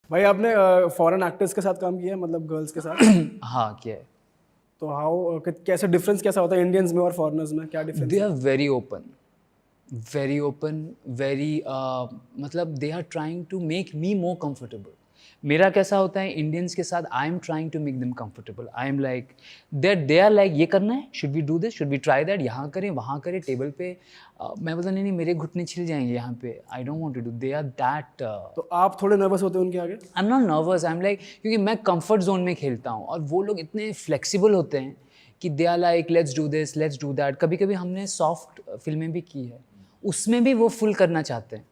भाई आपने foreign actors के साथ काम किया है, मतलब गर्ल्स के साथ? हाँ किया है। तो हाउ कैसे डिफरेंस कैसा होता है इंडियंस में और फॉरेनर्स में, क्या डिफरेंस दे है? Are very open, very open, very मतलब they are trying to make me more comfortable. मेरा कैसा होता है इंडियंस के साथ, I am trying to make them comfortable. I am like that, they are like ये करना है, should we do this, should we try that, यहाँ करें वहाँ करें टेबल पे। मैं बोलता नहीं नहीं मेरे घुटने छिल जाएंगे यहाँ पे, I don't want to do. They are that. तो आप थोड़े नर्वस होते हैं उनके आगे? I am not nervous, I am like, क्योंकि मैं कंफर्ट जोन में खेलता हूँ और वो लोग इतने फ्लेक्सिबल होते हैं कि they are like let's do this, let's do that. कभी कभी हमने सॉफ्ट फिल्में भी की है, उसमें भी वो फुल करना चाहते हैं।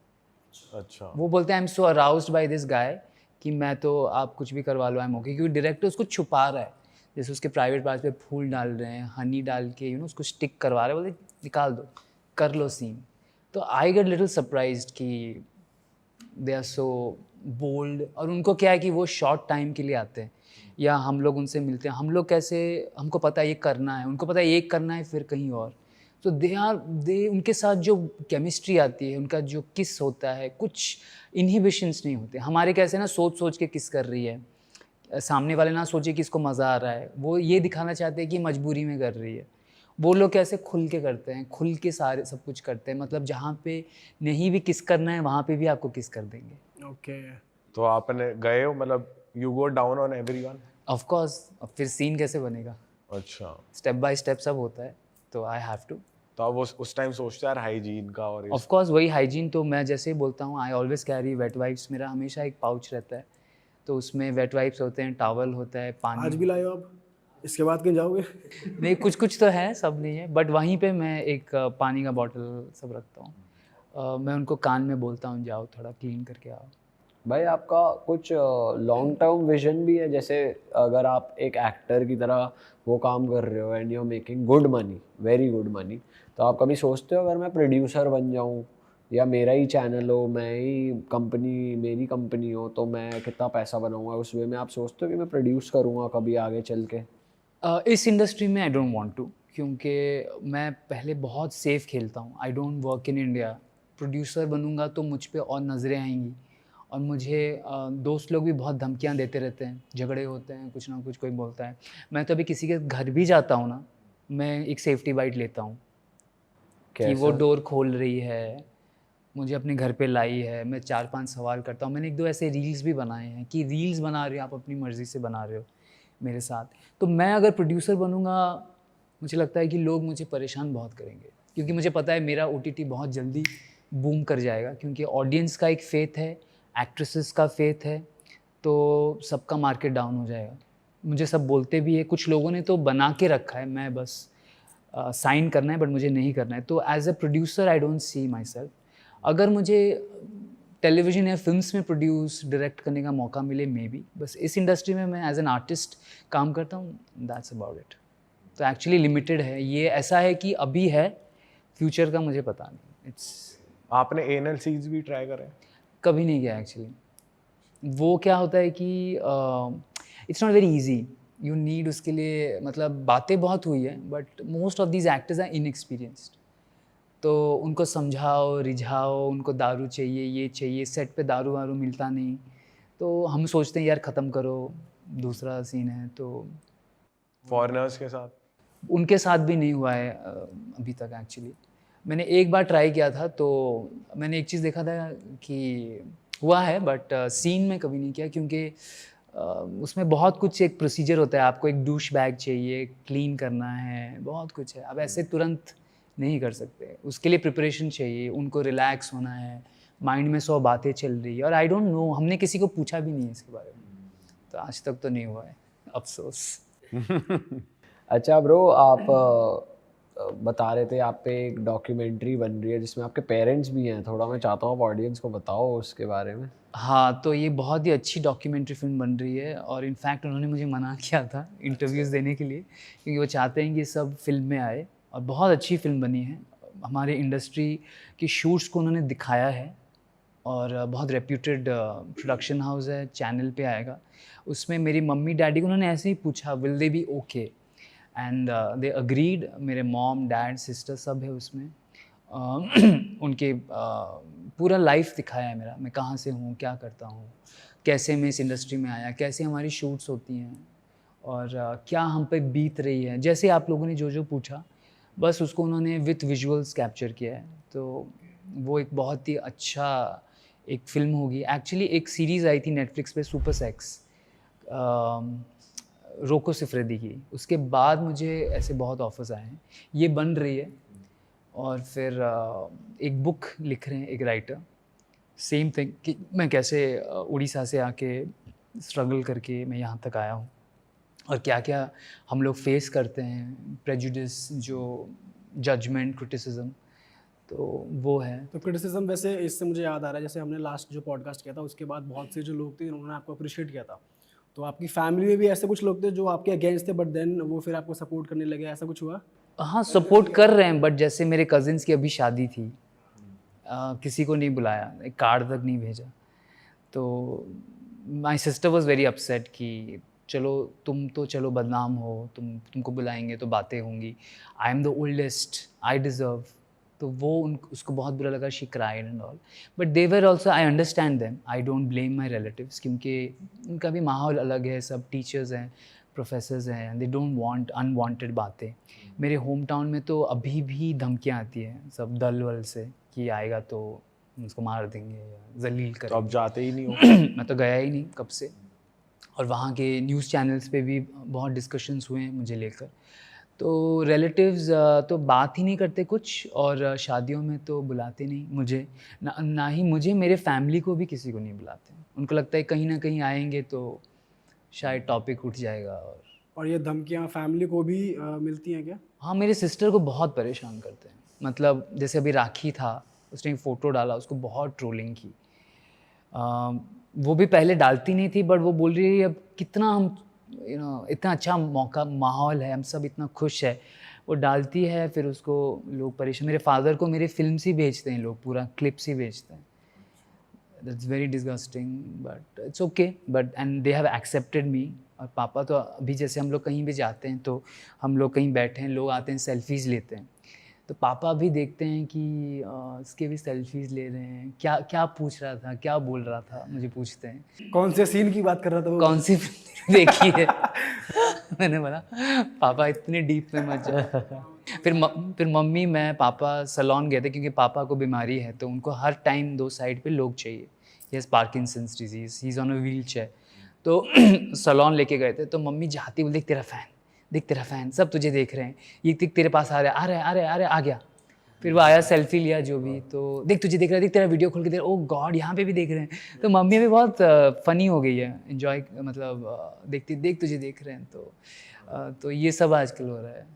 अच्छा। वो बोलते हैं I am so aroused by this guy कि मैं तो आप कुछ भी करवा लो, आई एम ओके, क्योंकि डायरेक्टर उसको छुपा रहा है। जैसे उसके प्राइवेट पार्ट्स पे फूल डाल रहे हैं, हनी डाल के उसको स्टिक करवा रहे हैं, बोलते निकाल दो, कर लो सीन। तो आई गेट लिटिल सरप्राइज्ड कि दे आर सो बोल्ड। और उनको क्या है कि वो शॉर्ट टाइम के लिए आते हैं, या हम लोग उनसे मिलते हैं, हम लोग कैसे, हमको पता है ये करना है, उनको पता है ये करना है फिर कहीं और। तो दे उनके साथ जो केमिस्ट्री आती है, उनका जो किस होता है, कुछ इनहिबिशंस नहीं होते। हमारे कैसे ना सोच सोच के किस कर रही है, सामने वाले ना सोचे कि इसको मज़ा आ रहा है, वो ये दिखाना चाहते हैं कि मजबूरी में कर रही है। वो लोग कैसे खुल के करते हैं, खुल के सारे सब कुछ करते हैं, मतलब जहाँ पे नहीं भी किस करना है वहाँ पे भी आपको किस कर देंगे। ओके। तो आपने गए हो, मतलब you go down on everyone? Of course, अब फिर सीन कैसे बनेगा, अच्छा। स्टेप बाय स्टेप सब होता है, तो आई हैव टू। तो आप उस टाइम सोचते यार हाइजीन का और ऑफ कोर्स वही हाइजीन, तो मैं जैसे ही बोलता हूँ I always carry wet wipes. मेरा हमेशा एक पाउच रहता है, तो उसमें वेट वाइप्स होते हैं, टॉवल होता है, पानी आज भी लाए हो आप? इसके बाद कहीं जाओगे? नहीं, कुछ कुछ तो है, सब नहीं है, बट वहीं पे मैं एक पानी का बॉटल सब रखता हूँ। मैं उनको कान में बोलता हूँ जाओ थोड़ा क्लीन करके आओ। भाई आपका कुछ लॉन्ग टर्म विजन भी है? जैसे अगर आप एक एक्टर की तरह वो काम कर रहे हो and you are making good money, very good money, तो आप कभी सोचते हो अगर मैं प्रोड्यूसर बन जाऊं या मेरा ही चैनल हो, मैं ही कंपनी, मेरी कंपनी हो, तो मैं कितना पैसा बनाऊंगा? उस वे में आप सोचते हो कि मैं प्रोड्यूस करूंगा कभी आगे चल के? इस इंडस्ट्री में आई डोंट वांट टू, क्योंकि मैं पहले बहुत सेफ खेलता हूँ। I don't work in India. Producer बनूंगा तो मुझ पे और नज़रें आएंगी, और मुझे दोस्त लोग भी बहुत धमकियाँ देते रहते हैं, झगड़े होते हैं, कुछ ना कुछ कोई बोलता है। मैं तो अभी किसी के घर भी जाता हूँ ना, मैं एक सेफ्टी बाइट लेता हूँ कि वो कैसा? डोर खोल रही है, मुझे अपने घर पे लाई है। मैं 4-5 सवाल करता हूँ। मैंने 1-2 ऐसे रील्स भी बनाए हैं कि रील्स बना रहे हो आप, अपनी मर्ज़ी से बना रहे हो मेरे साथ। तो मैं अगर प्रोड्यूसर बनूंगा, मुझे लगता है कि लोग मुझे परेशान बहुत करेंगे, क्योंकि मुझे पता है मेरा OTT बहुत जल्दी बूम कर जाएगा, क्योंकि ऑडियंस का एक फेथ है, एक्ट्रेसेस का फेथ है, तो सबका मार्केट डाउन हो जाएगा। मुझे सब बोलते भी है, कुछ लोगों ने तो बना के रखा है, मैं बस साइन करना है, बट मुझे नहीं करना है। तो as a producer I don't see myself. अगर मुझे टेलीविज़न या फिल्म्स में प्रोड्यूस डायरेक्ट करने का मौका मिले, मे बी। बस इस इंडस्ट्री में मैं एज एन आर्टिस्ट काम करता हूँ, दैट्स अबाउट इट। तो एक्चुअली लिमिटेड है ये, ऐसा है कि अभी है, फ्यूचर का मुझे पता नहीं। इट्स आपने एनल सीड्स भी ट्राई करे? कभी नहीं किया एक्चुअली। वो क्या होता है कि it's not very easy, you need उसके लिए, मतलब बातें बहुत हुई है, but most of these actors are inexperienced. तो उनको समझाओ, रिझाओ, उनको दारू चाहिए, ये चाहिए, सेट पे दारू वारू मिलता नहीं, तो हम सोचते हैं यार ख़त्म करो, दूसरा सीन है। तो फॉरेनर्स के साथ? उनके साथ भी नहीं हुआ है अभी तक एक्चुअली। मैंने एक बार ट्राई किया था, तो मैंने एक चीज़ देखा था कि हुआ है, बट सीन में कभी नहीं किया, क्योंकि उसमें बहुत कुछ एक प्रोसीजर होता है। आपको एक डूश बैग चाहिए, क्लीन करना है, बहुत कुछ है। अब ऐसे तुरंत नहीं कर सकते, उसके लिए प्रिपरेशन चाहिए, उनको रिलैक्स होना है, माइंड में 100 बातें चल रही है, और आई डोंट नो, हमने किसी को पूछा भी नहीं है इसके बारे में, तो आज तक तो नहीं हुआ है, अफसोस। अच्छा ब्रो, आप बता रहे थे आप पे एक डॉक्यूमेंट्री बन रही है जिसमें आपके पेरेंट्स भी हैं, थोड़ा मैं चाहता हूँ आप ऑडियंस को बताओ उसके बारे में। हाँ, तो ये बहुत ही अच्छी डॉक्यूमेंट्री फ़िल्म बन रही है, और इनफैक्ट उन्होंने मुझे मना किया था इंटरव्यूज़ देने के लिए, क्योंकि वो चाहते हैं कि सब फ़िल्म में आए, और बहुत अच्छी फ़िल्म बनी है। हमारे इंडस्ट्री की शूट्स को उन्होंने दिखाया है, और बहुत रेप्यूटेड प्रोडक्शन हाउस है, चैनल पे आएगा। उसमें मेरी मम्मी डैडी को उन्होंने ऐसे ही पूछा will they B okay, and they agreed. मेरे मॉम, डैड, सिस्टर सब है उसमें। उनके पूरा लाइफ दिखाया है मेरा, मैं कहाँ से हूँ, क्या करता हूँ, कैसे मैं इस इंडस्ट्री में आया, कैसे हमारी शूट्स होती हैं और क्या हम पे बीत रही है। जैसे आप लोगों ने जो जो पूछा बस उसको उन्होंने विथ विजुअल्स कैप्चर किया है। तो वो एक बहुत ही अच्छा एक फ़िल्म होगी। एक्चुअली एक सीरीज़ आई थी नेटफ्लिक्स पे सुपर सेक्स, रोको सिफरेदी की। उसके बाद मुझे ऐसे बहुत ऑफर्स आए हैं, ये बन रही है। और फिर एक बुक लिख रहे हैं एक राइटर, सेम थिंग कि मैं कैसे उड़ीसा से आके स्ट्रगल करके मैं यहाँ तक आया हूँ और क्या क्या हम लोग फेस करते हैं, प्रेजुडिस, जो जजमेंट, क्रिटिसिज्म, तो वो है। तो क्रिटिसिज्म, वैसे इससे मुझे याद आ रहा है, जैसे हमने लास्ट जो पॉडकास्ट किया था उसके बाद बहुत से जो लोग थे उन्होंने आपको अप्रिशिएट किया था, तो आपकी फैमिली में भी ऐसे कुछ लोग थे जो आपके अगेंस्ट थे बट देन वो फिर आपको सपोर्ट करने लगे, ऐसा कुछ हुआ? हाँ, सपोर्ट कर रहे हैं, बट जैसे मेरे कज़िन्स की अभी शादी थी, किसी को नहीं बुलाया, एक कार्ड तक नहीं भेजा। तो my sister was very upset कि चलो तुम तो चलो बदनाम हो, तुमको बुलाएंगे तो बातें होंगी, I am the oldest, I deserve. तो वो उसको बहुत बुरा लगा, she cried and all, but they were also, I understand them, I don't blame my relatives, क्योंकि उनका भी माहौल अलग है, सब टीचर्स हैं, प्रोफेसर्स हैं, and they don't want unwanted बातें। मेरे होम टाउन में तो अभी भी धमकियाँ आती हैं सब दल वल से कि आएगा तो उसको मार देंगे या जलील तो करेंगे। अब जाते ही नहीं हो? मैं तो गया ही नहीं कब से। और वहाँ के न्यूज़ चैनल्स पे भी बहुत डिस्कशंस हुए हैं मुझे लेकर। तो रिलेटिव्स तो बात ही नहीं करते कुछ, और शादियों में तो बुलाते नहीं मुझे, ना ही मुझे, मेरे फैमिली को भी किसी को नहीं बुलाते। उनको लगता है कहीं ना कहीं आएंगे तो शायद टॉपिक उठ जाएगा। और ये धमकियाँ फैमिली को भी मिलती हैं क्या? हाँ, मेरे सिस्टर को बहुत परेशान करते हैं। मतलब जैसे अभी राखी था, उसने एक फ़ोटो डाला, उसको बहुत ट्रोलिंग की। वो भी पहले डालती नहीं थी, बट वो बोल रही है अब कितना हम इतना अच्छा मौका, माहौल है, हम सब इतना खुश है, वो डालती है, फिर उसको लोग परेशान। मेरे फादर को मेरे फिल्म्स ही भेजते हैं लोग, पूरा क्लिप्स ही भेजते हैं। That's very disgusting, but it's okay, but and they have accepted मी। और पापा तो अभी जैसे हम लोग कहीं भी जाते हैं तो हम लोग कहीं बैठे हैं, लोग आते हैं, सेल्फीज़ लेते हैं, तो पापा भी देखते हैं कि इसके भी सेल्फीज़ ले रहे हैं, क्या क्या पूछ रहा था, क्या बोल रहा था, मुझे पूछते हैं। कौन से सीन की बात कर रहा था वो? कौन सी फिल्म देखी है? मैंने बोला पापा इतने डीप में मत जाओ। फिर मम्मी, मैं, पापा सैलून गए थे क्योंकि पापा को बीमारी है, तो उनको हर टाइम 2 साइड पे लोग चाहिए। He has Parkinson's disease, he is on a wheel chair. तो सैलून लेके गए थे, तो मम्मी जाती बोली देख तेरा फ़ैन, देख तेरा फ़ैन, सब तुझे देख रहे हैं, ये देख तेरे पास आ रहा है, आ गया। फिर वो आया, सेल्फी लिया जो भी, तो देख तुझे देख रहा है, देख तेरा वीडियो खोल के देख, ओह गॉड यहाँ पे भी देख रहे हैं। तो मम्मी भी बहुत फ़नी हो गई है, इन्जॉय, मतलब देखती, देख तुझे देख रहे हैं। तो ये सब आजकल हो रहा है।